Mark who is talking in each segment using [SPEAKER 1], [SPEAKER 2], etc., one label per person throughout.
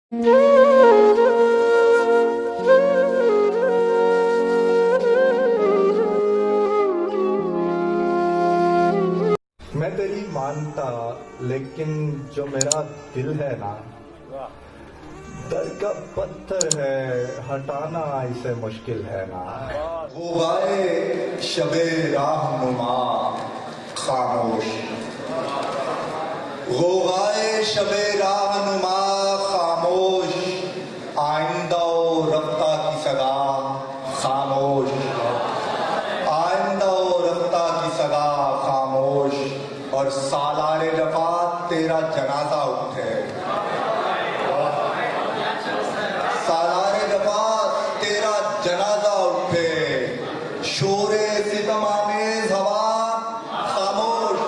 [SPEAKER 1] मैं तेरी मानता, लेकिन जो मेरा दिल है ना, दर का पत्थर है, हटाना इसे मुश्किल है ना।
[SPEAKER 2] वो गाए शबे राहनुमा खामोश, वो गाए शबे राहनुमा खामोश, आइंदा और रफ्ता की सदा खामोश, आइंदा और रफ्ता की सदा खामोश, और सालारे जफा तेरा जनाजा उठे, सालारे जफा तेरा जनाजा उठे, शोरे सितम आमेज हवा खामोश,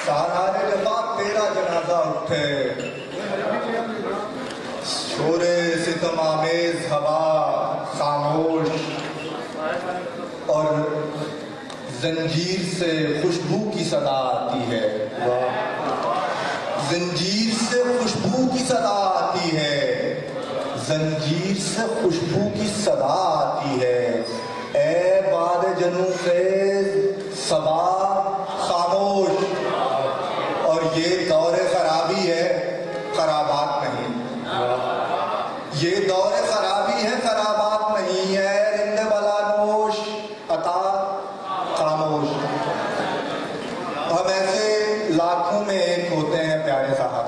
[SPEAKER 2] सालारे जफा तेरा जनाजा उठे, शोरे सितम आमेज हवा खामोश, और जंजीर से खुशबू की सदा आती है, जंजीर से खुशबू की सदा आती है, जंजीर से खुशबू की सदा आती है, ए बाद जनू से सबा खामोश। और ये दौर खराबी है, खराबात नहीं, ये दौर खराबी है, खराबात नहीं है, रिंद बला नोश अता खामोश। हम ऐसे लाखों में एक होते हैं प्यारे साहब,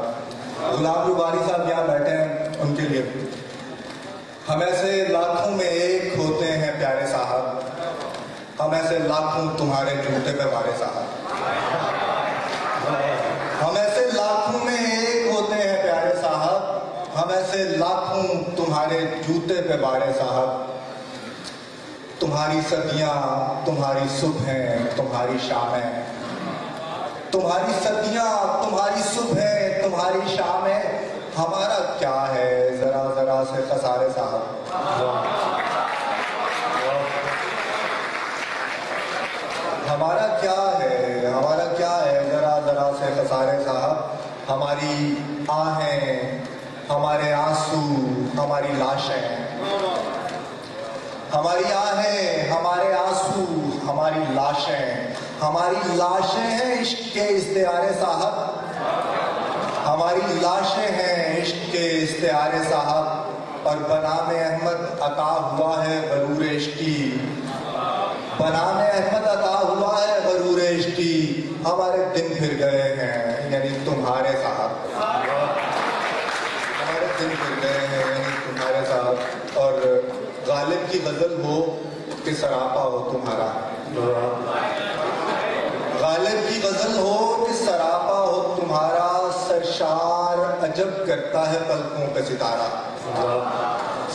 [SPEAKER 2] गुलाम रुबारी साहब यहाँ बैठे हैं उनके लिए, हम ऐसे लाखों में एक होते हैं प्यारे साहब, हम ऐसे लाखों तुम्हारे जूते पे मारे साहब, हम ऐसे लाखों में एक होते हैं प्यारे साहब, हम ऐसे लाखों तुम्हारे जूते पे बारे साहब। तुम्हारी सदियां, तुम्हारी सुबहें, तुम्हारी शामें, तुम्हारी सदियां, तुम्हारी सुबहें, तुम्हारी शामें, हमारा क्या है जरा जरा से खसारे साहब, हमारा क्या है, हमारा क्या है जरा जरा से खसारे साहब। हमारी आहें, हमारे आंसू, हमारी लाशें, हमारी आहें, हमारे आंसू, हमारी लाशें, हमारी लाशें हैं इश्क के इस्तेआरे साहब, हमारी लाशें हैं इश्क के इस्तेआरे साहब। और बनामे अहमद अता हुआ है गरूर इश्की, बनामे अहमद अता हुआ है गरूर इश्की, हमारे दिन फिर गए हैं यानी तुम्हारे साहब, हमारे दिन फिर गए हैं यानी तुम्हारे साहब। और गालिब की गजल हो कि सरापा हो तुम्हारा, गालिब की गजल हो कि सरापा हो तुम्हारा, सरशार अजब करता है पलकों का सितारा,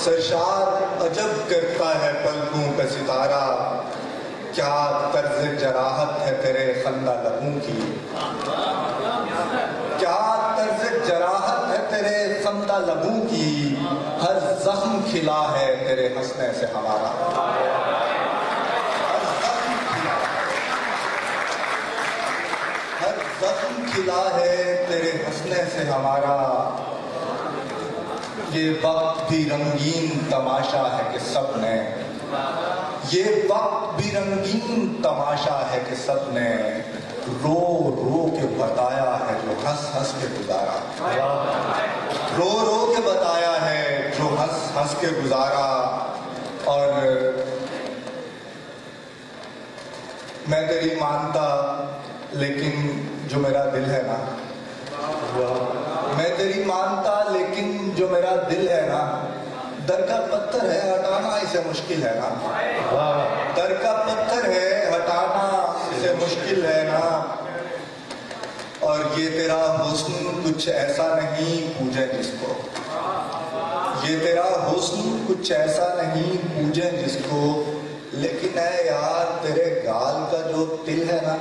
[SPEAKER 2] सरशार अजब करता है पलकों का सितारा, क्या तर्ज जराहत है तेरे खंदा लबों की, क्या तर्ज जराहत है तेरे खंदा लबों की, हर जख्म खिला है तेरे हंसने से हमारा, हर जख्म खिला है तेरे हंसने से हमारा। ये वक्त भी रंगीन तमाशा है कि सबने, ये वक्त भी रंगीन तमाशा है कि सबने रो रो के बताया है जो हंस हंस के गुजारा, रो रो के बताया है जो हंस हंस के गुजारा। और मैं तेरी मानता, लेकिन जो मेरा दिल है ना, मैं तेरी मानता लेकिन जो मेरा दिल है ना, दर का पत्थर है हटाना इसे मुश्किल है ना, दर का पत्थर है हटाना इसे मुश्किल है ना। और ये तेरा हुस्न कुछ ऐसा नहीं पूजे जिसको, ये तेरा हुस्न कुछ ऐसा नहीं पूजे जिसको, लेकिन है यार तेरे गाल का जो तिल है ना,